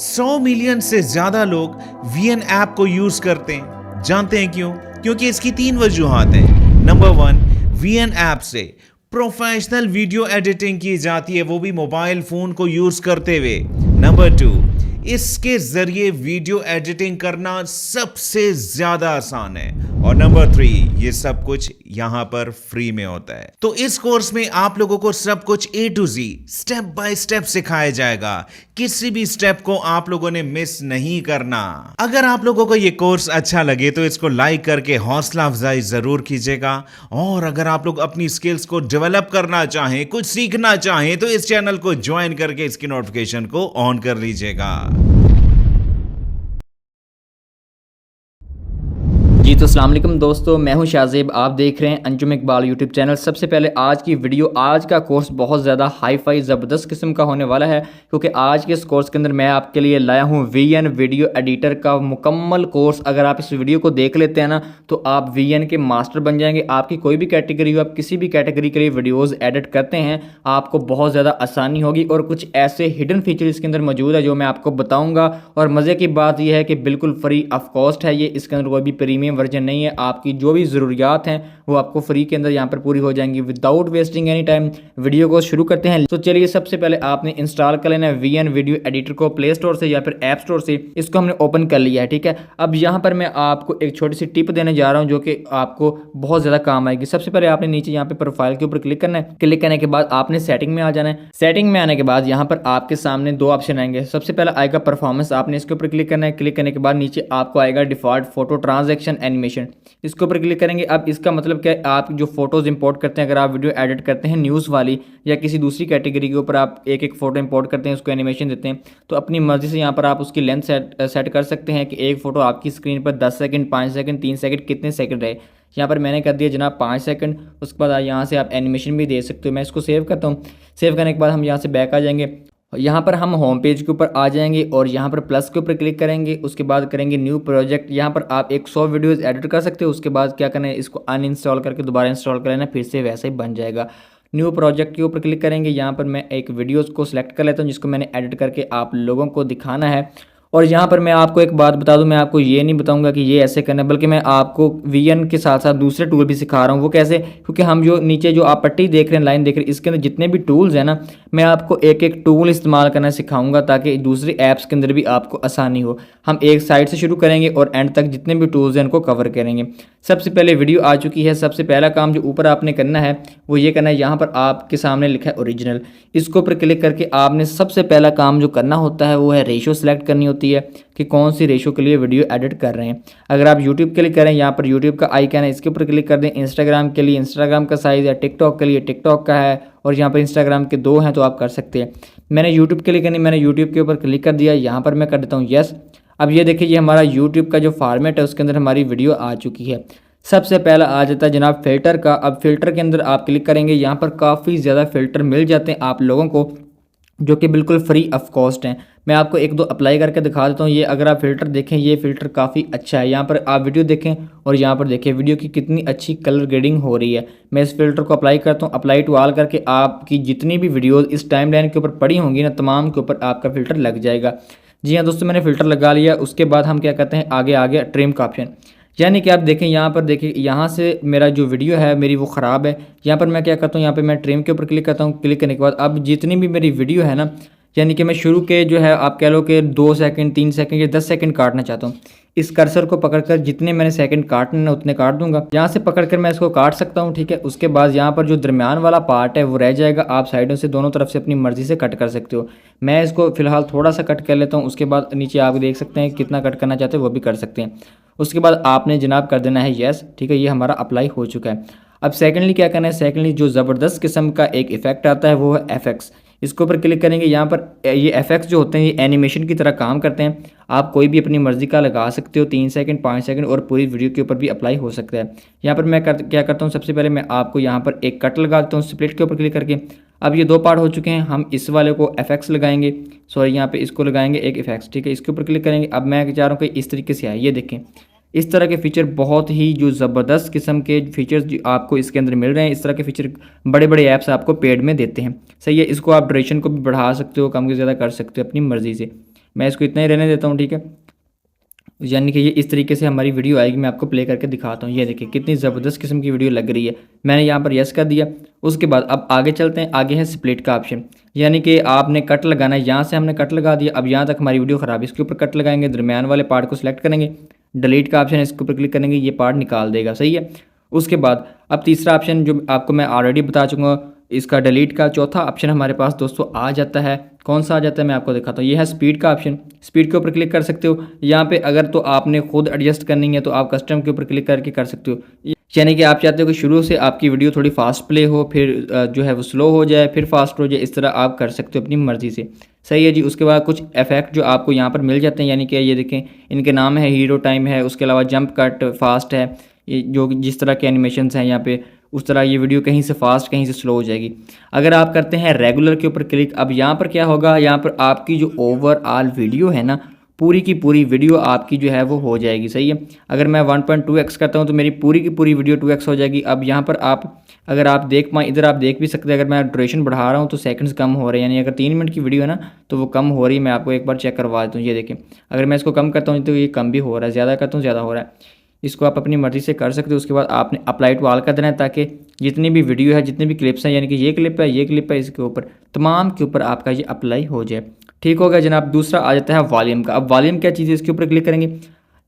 100 million से ज्यादा लोग VN ऐप को यूज करते हैं। जानते हैं क्यों? क्योंकि इसकी 3 वजूहात हैं। नंबर 1, VN ऐप से प्रोफेशनल वीडियो एडिटिंग की जाती है, वो भी मोबाइल फोन को यूज करते हुए। नंबर 2, इसके जरिए वीडियो एडिटिंग करना सबसे ज्यादा आसान है। और नंबर 3, ये सब कुछ यहां पर फ्री में होता है। तो इस कोर्स में आप लोगों को सब कुछ A to Z step by step सिखाया जाएगा। किसी भी स्टेप को आप लोगों ने मिस नहीं करना। अगर आप लोगों को ये कोर्स अच्छा लगे तो इसको लाइक करके हौसला अफजाई जरूर कीजिएगा। और अगर आप लोग अपनी स्किल्स को डेवलप करना चाहें, कुछ सीखना चाहें, तो इस चैनल को ज्वाइन करके इसकी नोटिफिकेशन को ऑन कर लीजिएगा। जी तो अस्सलाम वालेकुम दोस्तों, मैं हूं शाहजेब। आप देख रहे हैं अंजुम इकबाल यूट्यूब चैनल। सबसे पहले आज की वीडियो, आज का कोर्स बहुत ज़्यादा हाई फाई ज़बरदस्त किस्म का होने वाला है, क्योंकि आज के इस कोर्स के अंदर मैं आपके लिए लाया हूं VN वीडियो एडिटर का मुकम्मल कोर्स। अगर आप इस वीडियो को देख लेते हैं ना तो आप VN के मास्टर बन जाएंगे। आपकी कोई भी कैटेगरी हो, आप किसी भी कैटेगरी के लिए वीडियोज़ एडिट करते हैं, आपको बहुत ज़्यादा आसानी होगी। और कुछ ऐसे हिडन फीचर इसके अंदर मौजूद है जो मैं आपको बताऊँगा। और मज़े की बात यह है कि बिल्कुल फ्री ऑफ कॉस्ट है ये, इसके अंदर कोई भी प्रीमियम वर्जन नहीं है। आपकी जो भी ज़रूरियात हैं वो आपको फ्री के अंदर यहाँ पर पूरी हो जाएंगी। Without wasting any time video को शुरू करते हैं। तो चलिए, सबसे पहले आपने इंस्टॉल कर लेना है VN वीडियो एडिटर को प्ले स्टोर से या फिर ऐप स्टोर से। इसको हमने ओपन कर लिया है, ठीक है। अब यहाँ पर मैं आपको एक छोटी सी टिप देने जा रहा हूँ जो कि आपको बहुत ज़्यादा काम आएगी। सबसे पहले आपने नीचे यहाँ पे प्रोफाइल के ऊपर क्लिक करना है। क्लिक करने के बाद आपने सेटिंग में आ जाना है। सेटिंग में आने के बाद यहाँ पर आपके सामने 2 ऑप्शन आएंगे। सबसे पहले आएगा परफॉर्मेंस, आपने इसके ऊपर क्लिक करना है। क्लिक करने के बाद नीचे आपको आएगा डिफॉल्ट फोटो ट्रांजैक्शन एनिमेशन, इसके ऊपर क्लिक करेंगे। अब इसका मतलब क्या है, आप जो फोटोज इंपोर्ट करते हैं, अगर आप वीडियो एडिट करते हैं न्यूज़ वाली या किसी दूसरी कैटेगरी के ऊपर, आप एक एक फोटो इंपोर्ट करते हैं, उसको एनिमेशन देते हैं, तो अपनी मर्जी से यहाँ पर आप उसकी लेंथ सेट कर सकते हैं कि एक फ़ोटो आपकी स्क्रीन पर 10 सेकंड, 5 सेकंड, 3 सेकंड, कितने सेकंड रहे। यहाँ पर मैंने कर दिया जनाब 5 सेकंड। उसके बाद यहाँ से आप एनिमेशन भी दे सकते हो। मैं इसको सेव करता हूँ। सेव करने के बाद हम यहाँ से बैक आ जाएंगे। यहाँ पर हम होम पेज के ऊपर आ जाएंगे और यहाँ पर प्लस के ऊपर क्लिक करेंगे। उसके बाद करेंगे न्यू प्रोजेक्ट। यहाँ पर आप 100 वीडियोज़ एडिट कर सकते हो। उसके बाद क्या करना है, इसको अनइंस्टॉल करके दोबारा इंस्टॉल कर लेना, फिर से वैसे ही बन जाएगा। न्यू प्रोजेक्ट के ऊपर क्लिक करेंगे। यहाँ पर मैं एक वीडियोज़ को सिलेक्ट कर लेता हूँ जिसको मैंने एडिट करके आप लोगों को दिखाना है। और यहाँ पर मैं आपको एक बात बता दूं, मैं आपको ये नहीं बताऊंगा कि ये ऐसे करना है, बल्कि मैं आपको VN के साथ साथ दूसरे टूल भी सिखा रहा हूँ। वो कैसे? क्योंकि हम जो नीचे जो आप पट्टी देख रहे हैं, लाइन देख रहे हैं, इसके अंदर जितने भी टूल्स हैं ना, मैं आपको एक एक टूल इस्तेमाल करना सिखाऊंगा ताकि दूसरी ऐप्स के अंदर भी आपको आसानी हो। हम एक साइड से शुरू करेंगे और एंड तक जितने भी टूल्स हैं उनको कवर करेंगे। सबसे पहले वीडियो आ चुकी है। सबसे पहला काम जो ऊपर आपने करना है वो ये करना है, यहाँ पर आपके सामने लिखा है ओरिजिनल, इसके ऊपर क्लिक करके आपने सबसे पहला काम जो करना होता है वो है रेशो सेलेक्ट करनी होती है कि कौन सी रेशो के लिए वीडियो एडिट कर रहे हैं। अगर आप यूट्यूब के लिए करें, यहाँ पर यूट्यूब का आइकन है, इसके ऊपर क्लिक कर दें। इंस्टाग्राम के लिए इंस्टाग्राम का साइज़ है, टिकटॉक के लिए टिकटॉक का है, और यहाँ पर इंस्टाग्राम के 2 हैं तो आप कर सकते हैं। मैंने यूट्यूब के लिए करनी, मैंने यूट्यूब के ऊपर क्लिक कर दिया। यहाँ पर मैं कर देता हूँ यस। अब ये देखिए, ये हमारा यूट्यूब का जो फॉर्मेट है उसके अंदर हमारी वीडियो आ चुकी है। सबसे पहला आ जाता है जनाब फ़िल्टर का। अब फ़िल्टर के अंदर आप क्लिक करेंगे। यहाँ पर काफ़ी ज़्यादा फ़िल्टर मिल जाते हैं आप लोगों को जो कि बिल्कुल फ्री ऑफ कॉस्ट हैं। मैं आपको 1-2 अप्लाई करके दिखा देता हूँ। ये अगर आप फ़िल्टर देखें, ये फ़िल्टर काफ़ी अच्छा है। यहाँ पर आप वीडियो देखें और यहाँ पर देखिए वीडियो की कितनी अच्छी कलर ग्रेडिंग हो रही है। मैं इस फ़िल्टर को अप्लाई करता हूँ। अप्लाई टू ऑल करके आपकी जितनी भी वीडियोज़ इस टाइम लाइन के ऊपर पड़ी होंगी ना, तमाम के ऊपर आपका फ़िल्टर लग जाएगा। जी हाँ दोस्तों, मैंने फ़िल्टर लगा लिया। उसके बाद हम क्या करते हैं, आगे आ गया ट्रिम का ऑप्शन। यानी कि आप देखें, यहाँ पर देखिए, यहाँ से मेरा जो वीडियो है मेरी वो ख़राब है। यहाँ पर मैं क्या करता हूँ, यहाँ पे मैं ट्रिम के ऊपर क्लिक करता हूँ। क्लिक करने के बाद अब जितनी भी मेरी वीडियो है ना, यानी कि मैं शुरू के जो है आप कह लो कि 2 सेकंड, 3 सेकंड या 10 सेकंड काटना चाहता हूँ, इस कर्सर को पकड़कर जितने मैंने सेकंड काटने ना उतने काट दूंगा। यहाँ से पकड़कर मैं इसको काट सकता हूँ, ठीक है। उसके बाद यहाँ पर जो दरमियान वाला पार्ट है वो रह जाएगा। आप साइडों से दोनों तरफ से अपनी मर्ज़ी से कट कर सकते हो। मैं इसको फ़िलहाल थोड़ा सा कट कर लेता हूँ। उसके बाद नीचे आप देख सकते हैं कितना कट करना चाहते हैं वो भी कर सकते हैं। उसके बाद आपने जनाब कर देना है येस, ठीक है। ये हमारा अप्लाई हो चुका है। अब सेकेंडली क्या करना है, सेकेंडली जो ज़बरदस्त किस्म का एक इफ़ेक्ट आता है वो है FX। इसके ऊपर क्लिक करेंगे। यहाँ पर ये FX जो होते हैं ये एनिमेशन की तरह काम करते हैं। आप कोई भी अपनी मर्ज़ी का लगा सकते हो, 3 सेकंड, 5 सेकंड, और पूरी वीडियो के ऊपर भी अप्लाई हो सकता है। यहाँ पर मैं क्या करता हूँ, सबसे पहले मैं आपको यहाँ पर एक कट लगा देता हूँ स्प्लिट के ऊपर क्लिक करके। अब ये 2 पार्ट हो चुके हैं। हम इस वाले को FX लगाएंगे, सॉरी यहाँ पे इसको लगाएंगे एक FX, ठीक है। इसके ऊपर क्लिक करेंगे। अब मैं चाह रहा हूँ कि इस तरीके से आए। ये देखें, इस तरह के फ़ीचर बहुत ही जो ज़बरदस्त किस्म के फ़ीचर्स जो आपको इसके अंदर मिल रहे हैं। इस तरह के फ़ीचर बड़े बड़े ऐप्स आपको पेड में देते हैं, सही है। इसको आप ड्यूरेशन को भी बढ़ा सकते हो, कम के ज़्यादा कर सकते हो अपनी मर्ज़ी से। मैं इसको इतना ही रहने देता हूँ, ठीक है। यानी कि ये इस तरीके से हमारी वीडियो आएगी। मैं आपको प्ले करके दिखाता हूँ। ये देखिए कितनी ज़बरदस्त किस्म की वीडियो लग रही है। मैंने यहाँ पर यस कर दिया। उसके बाद अब आगे चलते हैं। आगे है स्प्लिट का ऑप्शन, यानी कि आपने कट लगाना है। यहाँ से हमने कट लगा दिया। अब यहाँ तक हमारी वीडियो ख़राब है, इसके ऊपर कट लगाएंगे, दरमियान वाले पार्ट को सिलेक्ट करेंगे, डिलीट का ऑप्शन है, इसके ऊपर क्लिक करेंगे, ये पार्ट निकाल देगा, सही है। उसके बाद अब तीसरा ऑप्शन जो आपको मैं ऑलरेडी बता चुका हूँ, इसका डिलीट का चौथा ऑप्शन हमारे पास दोस्तों आ जाता है। कौन सा आ जाता है मैं आपको दिखाता हूँ। ये है स्पीड का ऑप्शन। स्पीड के ऊपर क्लिक कर सकते हो। यहाँ पे अगर तो आपने खुद एडजस्ट करनी है तो आप कस्टम के ऊपर क्लिक करके कर सकते हो। यानी कि आप चाहते हो कि शुरू से आपकी वीडियो थोड़ी फास्ट प्ले हो, फिर जो है वो स्लो हो जाए, फिर फास्ट हो जाए, इस तरह आप कर सकते हो अपनी मर्ज़ी से, सही है जी। उसके बाद कुछ इफेक्ट जो आपको यहाँ पर मिल जाते हैं, यानी कि ये देखें इनके नाम है, हीरो टाइम है, उसके अलावा जंप कट फास्ट है, ये जो जिस तरह के एनिमेशंस हैं यहाँ पे, उस तरह ये वीडियो कहीं से फास्ट कहीं से स्लो हो जाएगी। अगर आप करते हैं रेगुलर के ऊपर क्लिक, अब यहाँ पर क्या होगा, यहाँ पर आपकी जो ओवरऑल वीडियो है ना, पूरी की पूरी वीडियो आपकी जो है वो हो जाएगी, सही है। अगर मैं 1.2x करता हूँ तो मेरी पूरी की पूरी वीडियो 2x हो जाएगी। अब यहाँ पर आप अगर आप देख पाएँ, इधर आप देख भी सकते हैं, अगर मैं ड्यूरेशन बढ़ा रहा हूँ तो सेकंड्स कम हो रहे हैं, यानी अगर 3 मिनट की वीडियो है ना तो वो कम हो रही है। मैं आपको एक बार चेक करवा देता हूँ। ये देखें, अगर मैं इसको कम करता हूँ तो ये कम भी हो रहा है, ज़्यादा करता हूँ ज़्यादा हो रहा है। इसको आप अपनी मर्ज़ी से कर सकते हो। उसके बाद आपने अप्लाई टू ऑल कर देना है, ताकि जितनी भी वीडियो है, जितनी भी क्लिप्स हैं, यानी कि ये क्लिप है, ये क्लिप है, इसके ऊपर तमाम के ऊपर आपका ये अप्लाई हो जाए। ठीक हो गया जनाब। दूसरा आ जाता है वॉल्यूम का। अब वॉल्यूम क्या चीज़ है, इसके ऊपर क्लिक करेंगे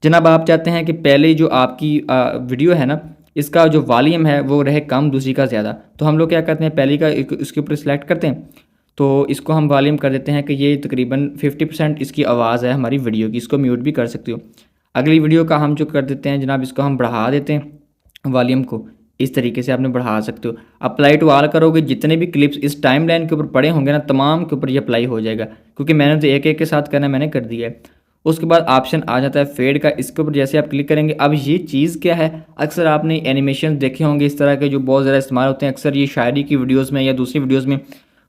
जनाब। आप चाहते हैं कि पहले जो आपकी वीडियो है ना, इसका जो वॉल्यूम है वो रहे कम, दूसरी का ज़्यादा। तो हम लोग क्या करते हैं, पहले का इसके ऊपर सिलेक्ट करते हैं, तो इसको हम वॉल्यूम कर देते हैं कि ये तकरीबन 50% इसकी आवाज़ है हमारी वीडियो की। इसको म्यूट भी कर सकते हो। अगली वीडियो का हम जो कर देते हैं जनाब, इसको हम बढ़ा देते हैं वॉल्यूम को, इस तरीके से आपने बढ़ा सकते हो। अप्लाई टू ऑल करोगे, जितने भी क्लिप्स इस टाइम लाइन के ऊपर पड़े होंगे ना, तमाम के ऊपर ये अप्लाई हो जाएगा, क्योंकि मैंने तो एक एक के साथ करना मैंने कर दिया है। उसके बाद ऑप्शन आ जाता है फेड का। इसके ऊपर जैसे आप क्लिक करेंगे, अब ये चीज़ क्या है, अक्सर आपने एनिमेशन देखे होंगे इस तरह के जो बहुत ज़्यादा इस्तेमाल होते हैं अक्सर ये शायरी की वीडियोज़ में या दूसरी वीडियोज़ में।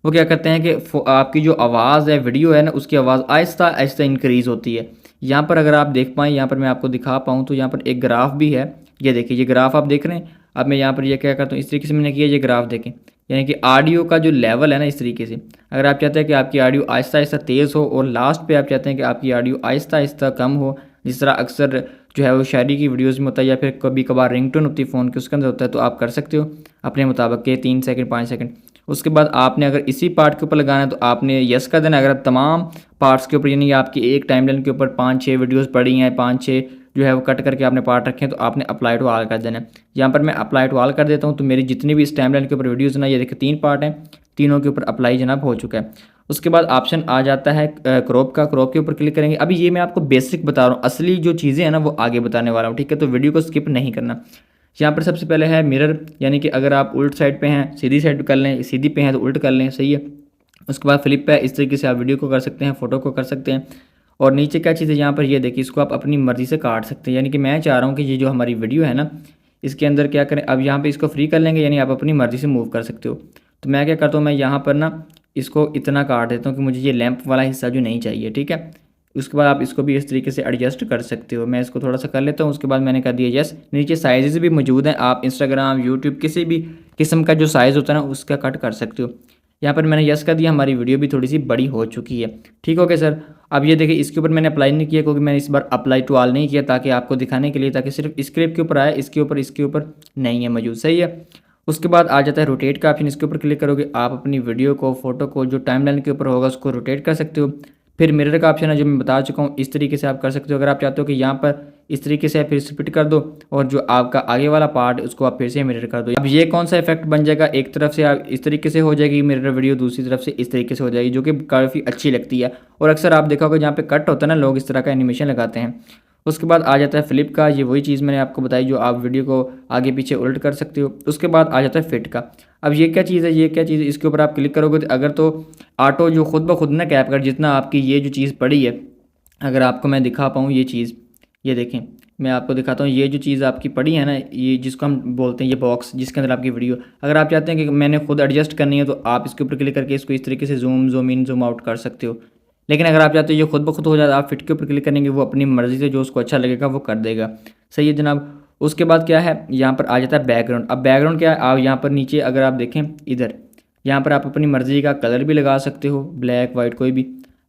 वो क्या करते हैं कि आपकी जो आवाज़ है, वीडियो है ना, उसकी आवाज़ आहिस्ता आहिस्ता इंक्रीज़ होती है। यहाँ पर अगर आप देख पाएँ, यहाँ पर मैं आपको दिखा पाऊँ तो यहाँ पर एक ग्राफ भी है। ये देखिए, ये ग्राफ आप देख रहे हैं। अब मैं यहाँ पर ये क्या करता हूँ, इस तरीके से मैंने किया, ये ग्राफ देखें, यानी कि ऑडियो का जो लेवल है ना, इस तरीके से अगर आप चाहते हैं कि आपकी ऑडियो आहिस्ता आहिस्ता तेज़ हो और लास्ट पे आप चाहते हैं कि आपकी ऑडियो आहिस्ता आहिस्ता कम हो, जिस तरह अक्सर जो है वो शायरी की वीडियोज़ में होता है, या फिर कभी कभार रिंगटोन होती है फ़ोन के, उसके अंदर होता है, तो आप कर सकते हो अपने मुताबिक के 3 सेकंड 5 सेकंड। उसके बाद आपने अगर इसी पार्ट के ऊपर लगाना है तो आपने यस कर देना। अगर आप तमाम पार्ट्स के ऊपर, यानी आपकी एक टाइमलाइन के ऊपर 5-6 वीडियोज़ पड़ी हैं, 5-6 जो है वो कट करके आपने पार्ट रखे हैं, तो आपने अप्लाई टू ऑल कर देना है। यहाँ पर मैं अप्लाई टू ऑल कर देता हूँ, तो मेरी जितनी भी इस टाइमलाइन के ऊपर वीडियोज़ ना, ये देखिए 3 पार्ट हैं, तीनों के ऊपर अप्लाई जनाब हो चुका है। उसके बाद ऑप्शन आ जाता है क्रॉप का। क्रॉप के ऊपर क्लिक करेंगे। अभी ये मैं आपको बेसिक बता रहा हूँ, असली जो चीज़ें हैं ना वो आगे बताने वाला हूँ, ठीक है। तो वीडियो को स्किप नहीं करना। यहाँ पर सबसे पहले है मिरर, यानी कि अगर आप उल्ट साइड पे हैं सीधी साइड कर लें, सीधी पे हैं तो उल्ट कर लें, सही है। उसके बाद फ्लिप पे, इस तरीके से आप वीडियो को कर सकते हैं, फ़ोटो को कर सकते हैं। और नीचे क्या चीज़ है, यहाँ पर ये देखिए, इसको आप अपनी मर्ज़ी से काट सकते हैं। यानी कि मैं चाह रहा हूँ कि ये जो हमारी वीडियो है ना, इसके अंदर क्या करें, अब यहाँ पे इसको फ्री कर लेंगे, यानी आप अपनी मर्ज़ी से मूव कर सकते हो। तो मैं क्या करता हूँ, मैं यहाँ पर ना इसको इतना काट देता हूँ कि मुझे ये लैंप वाला हिस्सा जो नहीं चाहिए, ठीक है। उसके बाद आप इसको भी इस तरीके से एडजस्ट कर सकते हो। मैं इसको थोड़ा सा कर लेता हूँ। उसके बाद मैंने कर दिया यस। नीचे साइज़ भी मौजूद हैं, आप इंस्टाग्राम, यूट्यूब, किसी भी किस्म का जो साइज़ होता है ना उसका कट कर सकते हो। यहाँ पर मैंने यस कर दिया, हमारी वीडियो भी थोड़ी सी बड़ी हो चुकी है, ठीक हो गया सर। अब ये देखिए, इसके ऊपर मैंने अप्लाई नहीं किया क्योंकि मैंने इस बार अप्लाई टू ऑल नहीं किया, ताकि आपको दिखाने के लिए, ताकि सिर्फ इस क्लिप के ऊपर आए, इसके ऊपर नहीं है मौजूद, सही है। उसके बाद आ जाता है रोटेट का ऑप्शन। इसके ऊपर क्लिक करोगे, आप अपनी वीडियो को, फोटो को जो टाइमलाइन के ऊपर होगा उसको रोटेट कर सकते हो। फिर मिरर का ऑप्शन है जो मैं बता चुका हूँ, इस तरीके से आप कर सकते हो। अगर आप चाहते हो कि यहाँ पर इस तरीके से फिर स्प्लिट कर दो और जो आपका आगे वाला पार्ट उसको आप फिर से मिरर कर दो। अब ये कौन सा इफेक्ट बन जाएगा, एक तरफ से आप इस तरीके से हो जाएगी मिरर वीडियो, दूसरी तरफ से इस तरीके से हो जाएगी, जो कि काफ़ी अच्छी लगती है। और अक्सर आप देखा होगा जहाँ पे कट होता है ना, लोग इस तरह का एनिमेशन लगाते हैं। उसके बाद आ जाता है फ्लिप का। ये वही चीज़ मैंने आपको बताई जो आप वीडियो को आगे पीछे उल्ट कर सकते हो। उसके बाद आ जाता है फिट का। अब ये क्या चीज़ है, ये क्या चीज़ है, इसके ऊपर आप क्लिक करोगे तो अगर तो ऑटो जो खुद ब खुद ना कैप कर, जितना आपकी ये जो चीज़ पड़ी है, अगर आपको मैं दिखा पाऊँ ये चीज़, ये देखें मैं आपको दिखाता हूँ, ये जो चीज़ आपकी पड़ी है ना, ये जिसको हम बोलते हैं ये बॉक्स जिसके अंदर आपकी वीडियो, अगर आप चाहते हैं कि मैंने खुद एडजस्ट करनी है तो आप इसके ऊपर क्लिक करके इसको इस तरीके से जूम इन जूम आउट कर सकते हो। लेकिन अगर आप चाहते हो ये खुद ब खुद हो जाए, आप फिट के ऊपर क्लिक करेंगे, वो अपनी मर्ज़ी से जो उसको अच्छा लगेगा वो कर देगा, सही है जनाब। उसके बाद क्या है, यहाँ पर आ जाता है बैकग्राउंड। अब बैकग्राउंड क्या है, आप यहाँ पर नीचे अगर आप देखें इधर, यहाँ पर आप अपनी मर्ज़ी का कलर भी लगा सकते हो, ब्लैक वाइट कोई भी।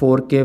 4K